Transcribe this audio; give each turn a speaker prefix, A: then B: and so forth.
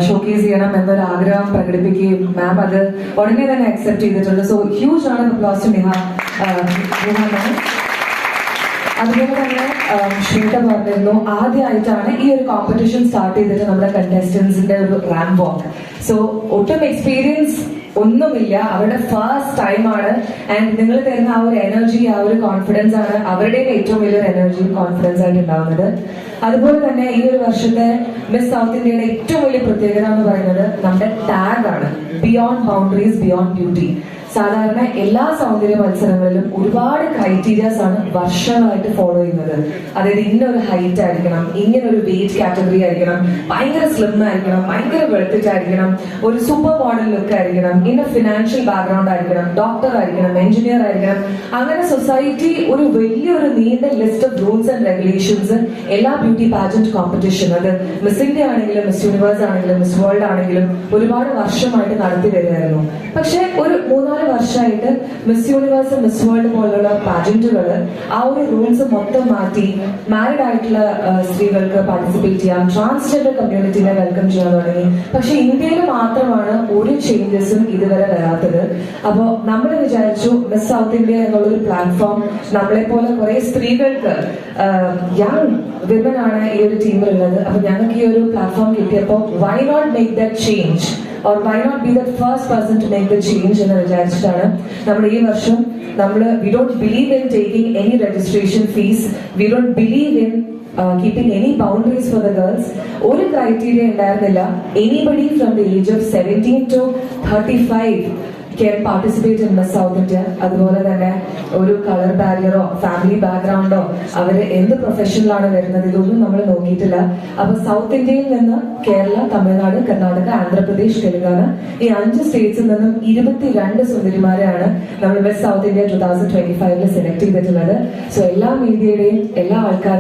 A: Showcase ചെയ്യണം എന്നൊരു ആഗ്രഹം പ്രകടിപ്പിക്കുകയും മാം അത് ഉടനെ തന്നെ അക്സെപ്റ്റ് ചെയ്തിട്ടുണ്ട്. സോ ഹ്യൂജ് ആണ് അപ്ലോസ് ടു നിഹ മാം. അതുപോലെ തന്നെ ശ്വേത പറഞ്ഞിരുന്നു, ആദ്യമായിട്ടാണ് ഈ ഒരു കോമ്പറ്റീഷൻ സ്റ്റാർട്ട് ചെയ്തിട്ട് നമ്മുടെ കണ്ടസ്റ്റൻസിന്റെ ഒരു റാമ്പ് വാക്ക്. സോ ഒട്ടും എക്സ്പീരിയൻസ് ഒന്നുമില്ല, അവരുടെ ഫസ്റ്റ് ടൈമാണ്. ആൻഡ് നിങ്ങൾ തരുന്ന ആ ഒരു എനർജി, ആ ഒരു കോൺഫിഡൻസ് ആണ് അവരുടെ ഏറ്റവും വലിയൊരു എനർജിയും കോൺഫിഡൻസ് ആയിട്ട് ഉണ്ടാവുന്നത്. അതുപോലെ തന്നെ ഈ ഒരു വർഷത്തെ മിസ് സൗത്ത് ഇന്ത്യയുടെ ഏറ്റവും വലിയ പ്രത്യേകത എന്ന് പറയുന്നത് നമ്മുടെ ടാഗ് ആണ്, ബിയോണ്ട് ബൗണ്ടറീസ് ബിയോണ്ട് ബ്യൂട്ടി. സാധാരണ എല്ലാ സൗന്ദര്യ മത്സരങ്ങളിലും ഒരുപാട് ക്രൈറ്റീരിയാസ് ആണ് വർഷങ്ങളായിട്ട് ഫോളോ ചെയ്യുന്നത്. അതായത് ഇന്നൊരു ഹൈറ്റ് ആയിരിക്കണം, ഇങ്ങനൊരു വെയിറ്റ് കാറ്റഗറി ആയിരിക്കണം, ഭയങ്കര സ്ലിം ആയിരിക്കണം, ഭയങ്കര വെളുത്തിട്ട് ആയിരിക്കണം, ഒരു സൂപ്പർ മോഡൽ ലുക്ക് ആയിരിക്കണം, ഇന്ന ഫിനാൻഷ്യൽ ബാക്ക്ഗ്രൗണ്ട് ആയിരിക്കണം, ഡോക്ടർ ആയിരിക്കണം, എഞ്ചിനീയർ ആയിരിക്കണം. അങ്ങനെ സൊസൈറ്റി ഒരു വലിയൊരു നീണ്ട list of rules and regulations എല്ലാ ബ്യൂട്ടി പാജന്റ് കോമ്പറ്റീഷൻ, അത് മിസ് ഇന്ത്യ ആണെങ്കിലും മിസ് യൂണിവേഴ്സ് ആണെങ്കിലും മിസ് വേൾഡ് ആണെങ്കിലും ഒരുപാട് വർഷമായിട്ട് നടത്തി വരികയായിരുന്നു. പക്ഷെ ഒരു 3-4 വർഷമായിട്ട് മിസ് യൂണിവേഴ്സ് മിസ് വേൾഡ് പോലുള്ള പാജന്റുകൾ ആ ഒരു റൂൾസ് മൊത്തം മാറ്റി മാരിഡ് ആയിട്ടുള്ള സ്ത്രീകൾക്ക് പാർട്ടിസിപ്പേറ്റ് ചെയ്യാം, ട്രാൻസ്ജെൻഡർ കമ്മ്യൂണിറ്റിനെ വെൽക്കം ചെയ്യാൻ തുടങ്ങി. പക്ഷെ ഇന്ത്യയിൽ മാത്രമാണ് ഒരു ചേഞ്ചസും ഇതുവരെ വരാത്തത്. അപ്പോ നമ്മൾ വിചാരിച്ചു മിസ് സൗത്ത് ഇന്ത്യ എന്നുള്ളൊരു പ്ലാറ്റ്ഫോം നമ്മളെ പോലെ കുറെ സ്ത്രീകൾക്ക്, യങ് വിമൻ ആണ് ഈ ഒരു ടീമിലുള്ളത്. അപ്പൊ ഞങ്ങൾക്ക് ഈ ഒരു പ്ലാറ്റ്ഫോം കിട്ടിയപ്പോൾ why not make that change or why not be the first person to make the change എന്ന് വിചാരിച്ചിട്ടാണ് നമ്മൾ ഈ വർഷം we don't believe in taking any registration fees, we don't believe in keeping any boundaries for the girls. ഒരു criteria ഉണ്ടായിരുന്നില്ല. anybody from the age of 17 to 35 can participate in Miss South India. അതുപോലെ തന്നെ ഒരു colour ബാരിയറോ family ബാക്ക്ഗ്രൗണ്ടോ അവര് എന്ത് പ്രൊഫഷനിലാണ് വരുന്നത് ഇതൊന്നും നമ്മൾ നോക്കിയിട്ടില്ല. അപ്പൊ സൗത്ത് ഇന്ത്യയിൽ നിന്ന് കേരള, തമിഴ്നാട്, കർണാടക, ആന്ധ്രാപ്രദേശ്, തെലങ്കാന ഈ 5 സ്റ്റേറ്റ്സിൽ നിന്നും 22 സുന്ദരിമാരെയാണ് നമ്മൾ മിസ് സൗത്ത് ഇന്ത്യ 2025 സെലക്ട് ചെയ്തിട്ടുള്ളത്. സോ എല്ലാ മീഡിയയുടെയും എല്ലാ ആൾക്കാരും